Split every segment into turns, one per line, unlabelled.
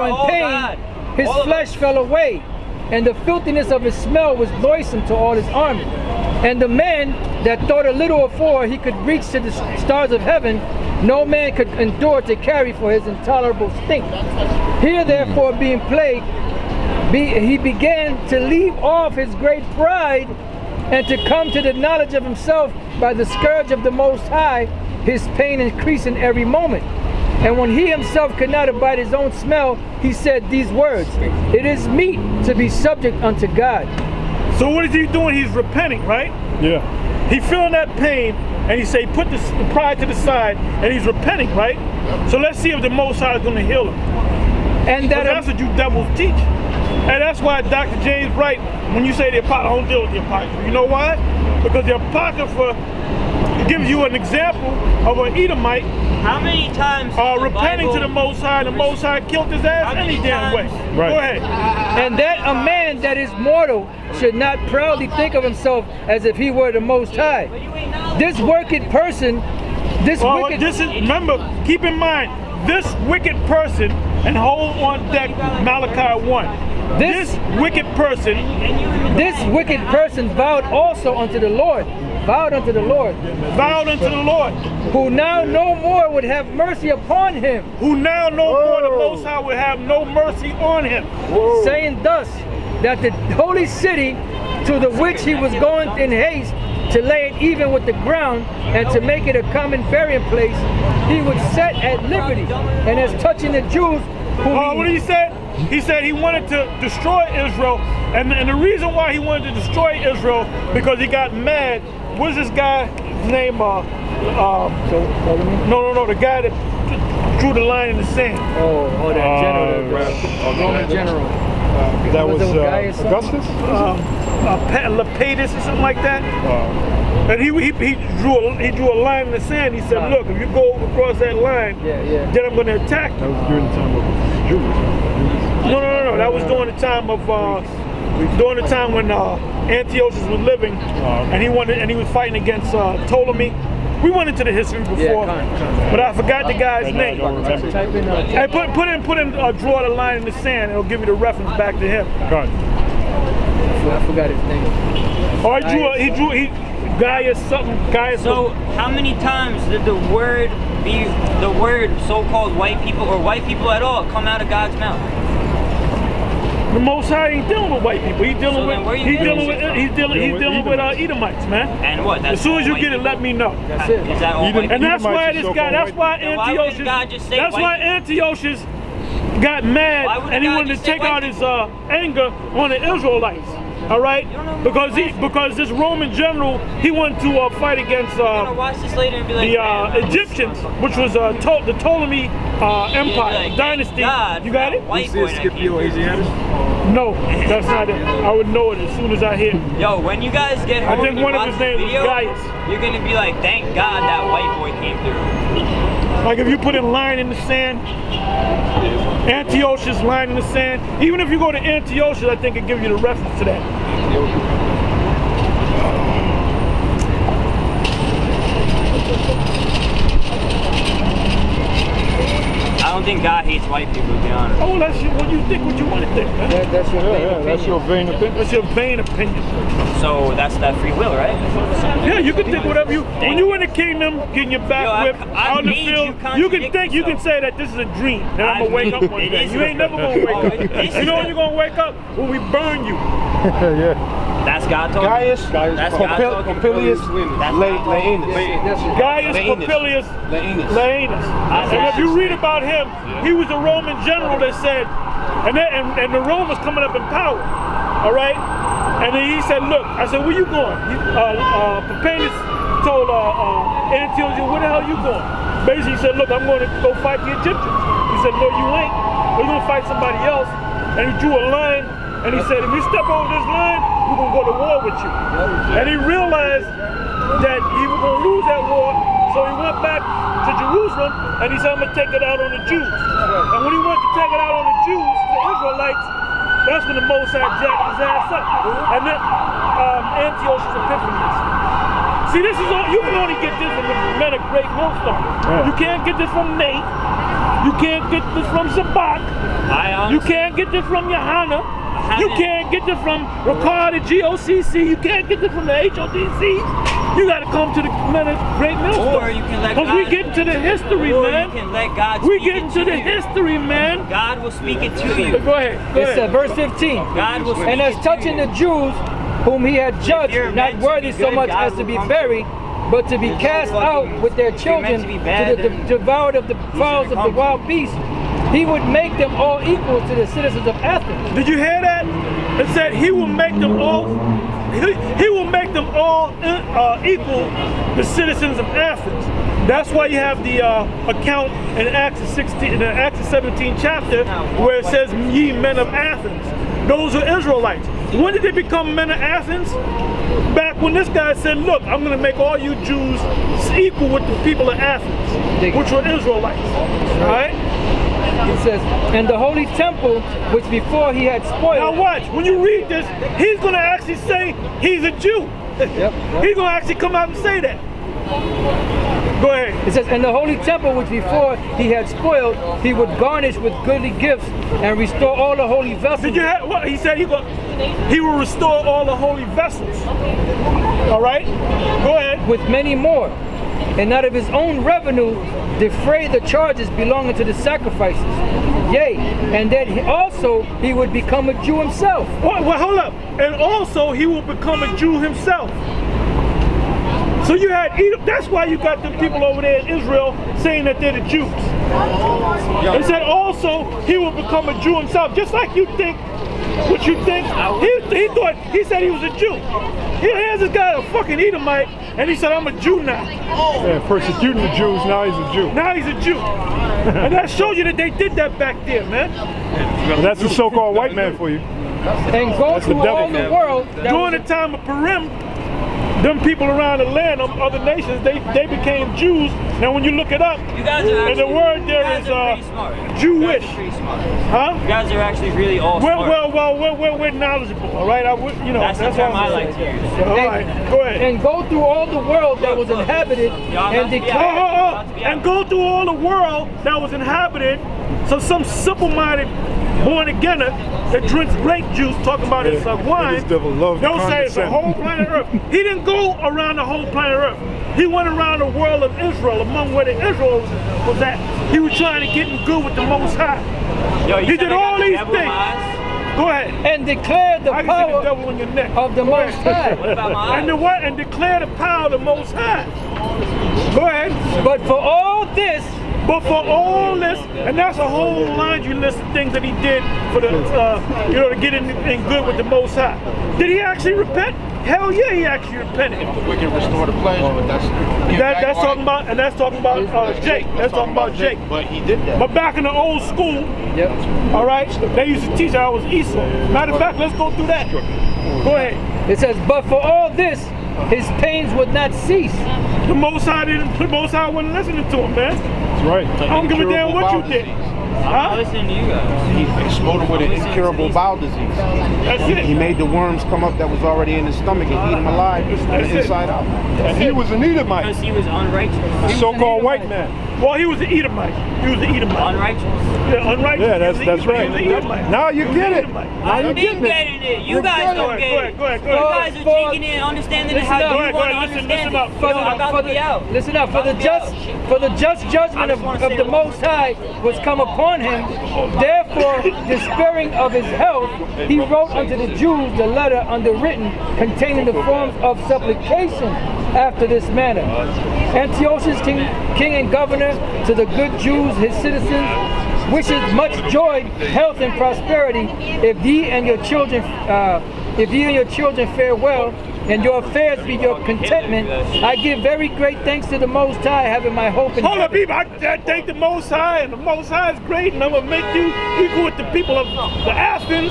In pain, his flesh fell away, and the filthiness of his smell was noisome to all his army. And the man that thought a little afore he could reach to the stars of heaven, no man could endure to carry for his intolerable stink. Here therefore being plagued, he began to leave off his great pride, and to come to the knowledge of himself by the scourge of the Most High, his pain increasing every moment. And when he himself could not abide his own smell, he said these words, "It is meet to be subject unto God."
So what is he doing? He's repenting, right?
Yeah.
He feeling that pain, and he say, put the pride to the side, and he's repenting, right? So let's see if the Most High is going to heal him.
And
that's what you devils teach. And that's why Dr. James right when you say the Apocrypha, don't deal with the Apocrypha. You know why? Because the Apocrypha gives you an example of an Edomite.
How many times
repenting to the Most High, the Most High killed his ass any damn way.
Right.
Go ahead.
And that a man that is mortal should not proudly think of himself as if he were the Most High. This wicked person,
remember, keep in mind, this wicked person, and hold on deck Malachi 1. This wicked person vowed also unto the Lord. Vowed unto the Lord. Vowed unto the Lord.
Who now no more would have mercy upon him.
Who now no more the Most High would have no mercy on him.
Saying thus, that the holy city to the which he was going in haste to lay it even with the ground and to make it a common burying place, he would set at liberty. And as touching the Jews,
what did he say? He said he wanted to destroy Israel, and the reason why he wanted to destroy Israel because he got mad. What's this guy's name? The guy that drew the line in the sand.
That general, Roman general.
That was Augustus?
Lepidus or something like that. And he drew a line in the sand. He said, look, if you go across that line, then I'm going to attack you.
That was during the time of Jews.
No. That was during the time of when Antiochus was living, and he was fighting against Ptolemy. We went into the history before, but I forgot the guy's name. Hey, put in draw the line in the sand. It'll give you the reference back to him.
I forgot his name.
Oh, he drew Gaius something.
So how many times did the word so-called white people or white people at all come out of God's mouth?
The Most High ain't dealing with white people. He's dealing with Edomites, man.
And what?
As soon as you get it, let me know.
That's it.
Is that all white
And that's why this guy.
That's why
Antiochus got mad and he wanted to take out his anger on the Israelites. All right, because this Roman general, he wanted to fight against the Egyptians, which was the Ptolemy Empire dynasty. You got it?
Scipio Asiatus?
No, that's not it. I would know it as soon as I hear it.
Yo, when you guys get home,
I think one of his names was Gaius.
You're gonna be like, thank God that white boy came through.
Like if you put a line in the sand, Antiochus line in the sand. Even if you go to Antiochus, I think it gives you the reference to that.
I don't think God hates white people, to be honest.
Oh, that's what you think, what you want to think, man.
That's your vain opinion.
That's your vain opinion.
So that's that free will, right?
Yeah, you can think whatever you. When you in the kingdom, getting your back whipped out in the field, you can think, you can say that this is a dream. That I'm gonna wake up one day. You ain't never gonna wake up. You know when you're gonna wake up? When we burn you.
Yeah.
That's God talking.
Gaius
Popilius
Laenus.
Gaius Popilius Laenus. And if you read about him, he was a Roman general that said, and the Romans coming up in power, all right? And then he said, look, I said, where you going? Popilius told Antiochus, where the hell you going? Basically he said, look, I'm going to go fight the Egyptians. He said, no, you ain't. We're going to fight somebody else. And he drew a line, and he said, if you step over this line, we're going to go to war with you. And he realized that he was going to lose that war, so he went back to Jerusalem, and he said, I'm going to take it out on the Jews. And when he went to take it out on the Jews, the Israelites, that's when the Most High jacked his ass up. And then Antiochus Epiphanes. See, this is all, you can only get this from the men of great millstone. You can't get this from Nate. You can't get this from Sabak. You can't get this from Johanna. You can't get this from Ricard at GOCC. You can't get this from the HODC. You got to come to the great millstone.
Or you can let
God. Because we get into the history,
or
man.
You can let God
we
speak
get into the history, man.
God will speak it to you.
Go ahead.
It's verse 15.
God will speak
and as touching the Jews, whom he had judged, not worthy so much as to be buried, but to be cast out with their children to the devoured of the fowls of the wild beasts, he would make them all equal to the citizens of Athens.
Did you hear that? It said he will make them all. He will make them all equal the citizens of Athens. That's why you have the account in Acts 16, in the Acts 17 chapter, where it says, "Ye men of Athens." Those are Israelites. When did they become men of Athens? Back when this guy said, "Look, I'm going to make all you Jews equal with the people of Athens," which were Israelites. All right?
It says, and the holy temple, which before he had spoiled.
Now watch, when you read this, he's going to actually say he's a Jew.
Yep.
He's going to actually come out and say that. Go ahead.
It says, and the holy temple, which before he had spoiled, he would garnish with goodly gifts and restore all the holy vessels.
Did you have what he said? He will restore all the holy vessels. All right, go ahead.
With many more, and out of his own revenue defray the charges belonging to the sacrifices. Yea, and that also he would become a Jew himself.
Well, hold up. And also he will become a Jew himself. So you had Edom. That's why you got the people over there in Israel saying that they're the Jews. They said also he will become a Jew himself. Just like you think what you think. He said he was a Jew. Here's this guy, a fucking Edomite, and he said, I'm a Jew now.
Yeah, persecuting the Jews, now he's a Jew.
Now he's a Jew. And that shows you that they did that back there, man.
And that's the so-called white man for you.
And go
That's the
through
devil,
all the
man.
world.
During the time of Purim, them people around the land, other nations, they became Jews. Now when you look it up,
You guys are
and the
actually,
word there
you
is
guys are pretty smart.
Jewish.
You guys are pretty smart.
Huh?
You guys are actually really all smart.
We're knowledgeable, all right?
That's the term I like to use.
All right, go ahead.
And go through all the world that was inhabited and declare.
And go through all the world that was inhabited. So some simple-minded born-againer that drinks grape juice, talking about it's like wine,
This devil loves
they'll say it's the
condescend.
whole planet Earth. He didn't go around the whole planet Earth. He went around the world of Israel, among where the Israel was at. He was trying to get in good with the Most High.
Yo, you
He
said
did
I got
all
the
these
devil in
things.
my eyes?
Go ahead.
and declare the
I can see the
power
devil in your neck.
of the
Go
Most
ahead.
High.
What about my
And the
eyes?
what? And declare the power of the Most High. Go ahead.
But for all this,
But for all this, and that's a whole laundry list of things that he did for the, to get in good with the Most High. Did he actually repent? Hell yeah, he actually repented.
We can restore the pleasure, but that's
That's talking about, and that's talking about Jake. That's talking about Jake.
But he did that.
But back in the old school,
yep.
all right, they used to teach I was Esau. Matter of fact, let's go through that. Go ahead.
It says, but for all this, his pains would not cease.
The Most High wasn't listening to him, man.
That's right.
I don't give a damn what you did.
I'm not listening to you guys.
He exploded with an incurable bowel disease.
That's it.
He made the worms come up that was already in his stomach and eat him alive from
That's
the
it.
inside out.
And he was an Edomite,
Because he was unrighteous.
so-called white man.
Well, he was an Edomite. He was an Edomite.
Unrighteous.
Yeah, unrighteous.
Yeah,
He was an
that's
Edomite.
right.
He was an Edomite.
Now you get it.
Edomite.
Now you're
I've been getting it. You guys don't get it.
Go ahead.
You guys are taking it and understanding it how
Listen up.
you
Go
want to
ahead,
understand
listen up.
it. Yo, I'm about to be out.
Listen up, for the just judgment of the Most High was come upon him. Therefore, despairing of his health, he wrote unto the Jews the letter underwritten, containing the forms of supplication after this manner. Antiochus, king and governor, to the good Jews, his citizens, wishes much joy, health, and prosperity. If ye and your children fare well, and your affairs be your contentment, I give very great thanks to the Most High, having my hope in
Hold up,
heaven.
people. I thank the Most High, and the Most High is great, and I'm gonna make you equal with the people of the Athens.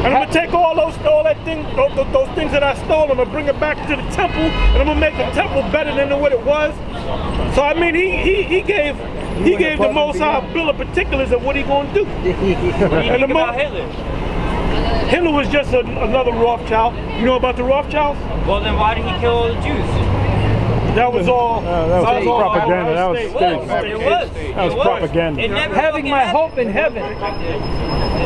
And I'm gonna take those things that I stole, I'm gonna bring it back to the temple, and I'm gonna make the temple better than what it was. So I mean, he gave the Most High a bill of particulars of what he gonna do.
What do you
And
think about Hitler?
Hitler was just another Rothschild. You know about the Rothschilds?
Well, then why did he kill all the Jews?
That was all.
that was propaganda. That was
It
stage.
was. It was.
That was propaganda.
It never
Having
fucking
my
happened.
hope in heaven.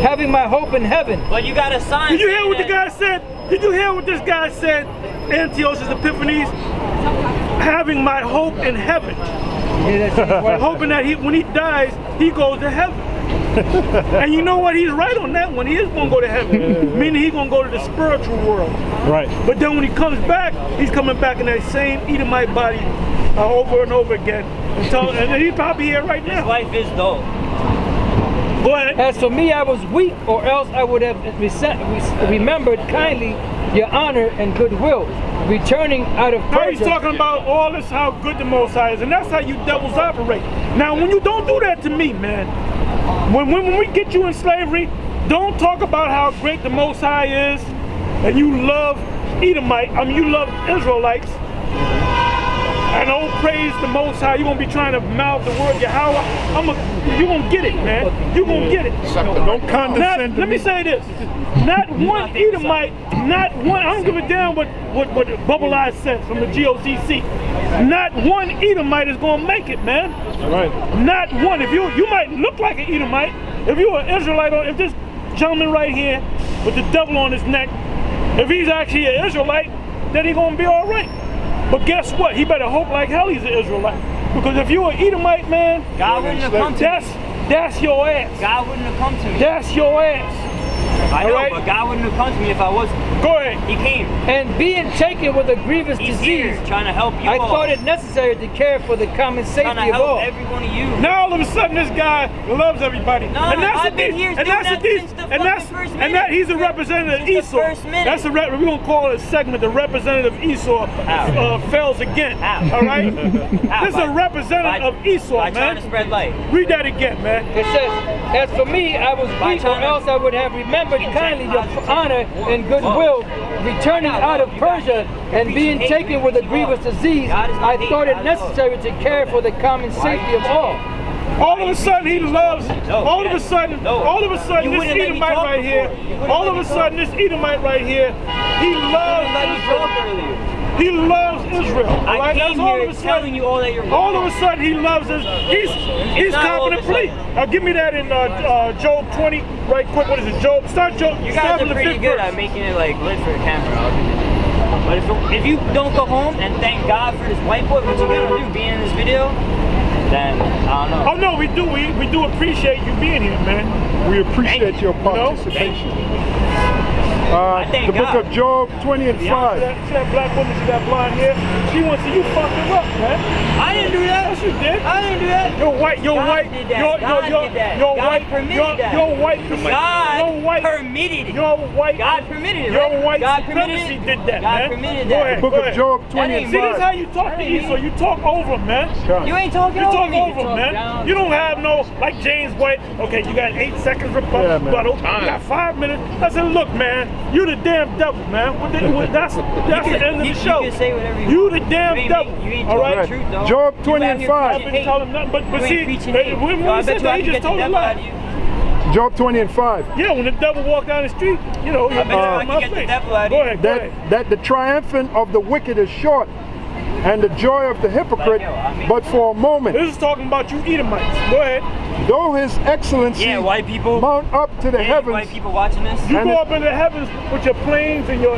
Having my hope in heaven.
But you got a sign.
Did you hear what the
saying
guy said? Did you hear what this guy said? Antiochus Epiphanes, having my hope in heaven.
Yeah, that's
Hoping that when he dies, he goes to heaven. And you know what? He's right on that one. He is going to go to heaven, meaning he's going to go to the spiritual world.
Right.
But then when he comes back, he's coming back in that same Edomite body over and over again. And he's probably here right
His
now.
life is dull.
Go ahead.
As for me, I was weak, or else I would have remembered kindly your honor and goodwill, returning out of
Now he's
Persia.
talking about all this, how good the Most High is, and that's how you devils operate. Now, when you don't do that to me, man, when we get you in slavery, don't talk about how great the Most High is, and you love you love Israelites, and oh, praise the Most High. You're gonna be trying to mouth the word Yahweh. You're gonna get it, man. You're gonna get it.
Don't condescend to
Let me say this. Not one Edomite, not one, I don't give a damn what Bubble Eyes says from the GOCC. Not one Edomite is gonna make it, man.
Right.
Not one. If you might look like an Edomite, if you're an Israelite, or if this gentleman right here with the devil on his neck, if he's actually an Israelite, then he's gonna be all right. But guess what? He better hope like hell he's an Israelite. Because if you're an Edomite, man,
God wouldn't have come to me.
that's your ass.
God wouldn't have come to me.
That's your ass.
I know,
Alright.
but God wouldn't have come to me if I wasn't.
Go ahead.
He came.
And being taken with a grievous
He's
disease,
here trying to help you
I
all.
thought it necessary to care for the common
Trying to
safety of
help
all.
every one of you.
Now all of a sudden this guy loves everybody.
No,
and that's
I've been here doing that since the fucking first
and that
minute.
he's a representative of
Since the
Esau.
first minute.
That's we're gonna call it a segment, the representative of Esau fails again.
Ow.
All right?
Ow.
This is a representative of Esau,
By trying to
man.
spread light.
Read that again, man.
It says, as for me, I was
By
weak, or
trying to-
else I would have remembered kindly your honor and goodwill, returning out of Persia and being taken with a grievous disease. I thought it necessary to care for the common safety of all.
All of a sudden he loves, all of a sudden
You
this
wouldn't let me
Edomite
talk
right here,
before. You wouldn't
all
let
of
me
a
talk.
sudden this Edomite right here, he loves
Let me
Israel.
talk earlier.
He loves Israel. All
I
right?
came
That's all
here
of a
telling
sudden.
you all that you're wrong.
All of a sudden he loves us. He's
not all
copping
of
a
a
plea.
sudden.
Give me that in Job 20, right quick. What is it? Job. Start Job.
You
start
guys
from
are
the
pretty
5th
good
verse.
at making it like lit for the camera. I'll give you that. But if you don't go home and thank God for this white boy, what you gonna do? Being in this video? Then I don't know.
Oh no, we do. We do appreciate you being here, man.
We appreciate your
know?
participation.
I thank
The book
God.
of Job 20 and 5.
See that black woman, see that blonde hair? She wants to see you fuck her up, man.
I didn't do that.
Yes, you did.
I didn't do that.
You're white. You're
God
white.
did that.
You're
God did that.
You're
God
white.
permitted that.
You're white.
God
You're white.
permitted it.
You're white.
God permitted it,
Your
right?
white
God permitted
supremacy
it.
did that,
God
man.
permitted
Go
that.
ahead.
The book
go
of
ahead.
Job 20 and
See, this is how
5.
you talk to Esau. You talk over him, man.
You ain't talking
You
over
talk
me.
over him, man. You don't have no, like James White, okay, you got 8 seconds rebuttal. You got 5 minutes. I said, look, man, you the damn devil, man. That's the end of the show.
You can say whatever you
You
want.
the damn
You ain't
devil.
make- you ain't
All
talking
right?
the truth, though.
Job
You
20
out
and
here
5.
I've
preaching
been
hate.
telling him nothing, but
You
see,
ain't preaching
when
hate.
he
Yo, I
said
bet you
that,
I
he
can
just
get the
told a
devil
lie.
out of you.
Job 20 and 5.
Yeah, when the devil walked down the street, you know,
I bet you I can get the devil out of
Go
you.
ahead, go ahead.
That the triumphant of the wicked is short, and the joy of the hypocrite but for a moment.
This is talking about you Edomites. Go ahead.
Though his excellency
Yeah, white people.
mount up to the
Any
heavens,
white people watching this?
You
And
go
it-
up in the heavens with your planes and your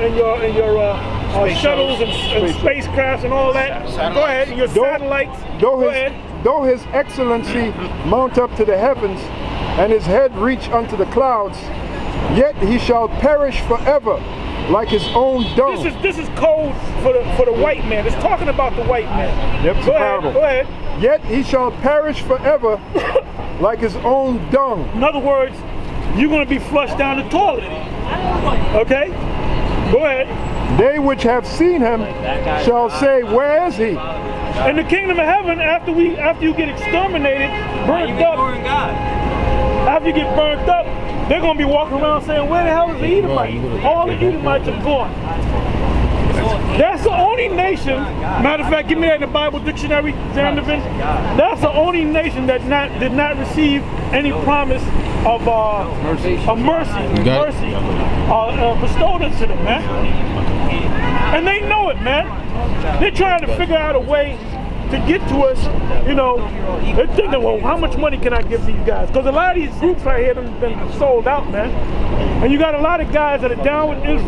shuttles and spacecrafts and all that. Go ahead, and your satellites. Go ahead.
though his excellency mount up to the heavens, and his head reach unto the clouds, yet he shall perish forever, like his own dung.
This is code for the white man. It's talking about the white man.
Yep, it's
Go
a
ahead.
parable.
Go ahead.
Yet he shall perish forever, like his own dung.
In other words, you're going to be flushed down the toilet. Okay? Go ahead.
They which have seen him shall say, where is he?
In the kingdom of heaven, after you get exterminated,
Why you
burnt up,
ignoring God?
after you get burnt up, they're going to be walking around saying, where the hell is the Edomite? All the Edomites are gone. That's the only nation, matter of fact, give me that in the Bible dictionary, Zandervan. That's the only nation that did not receive any promise of mercy bestowed unto them, man. And they know it, man. They're trying to figure out a way to get to us, you know. They're thinking, well, how much money can I give these guys? Because a lot of these groups right here have been sold out, man. And you got a lot of guys that are down with Israel.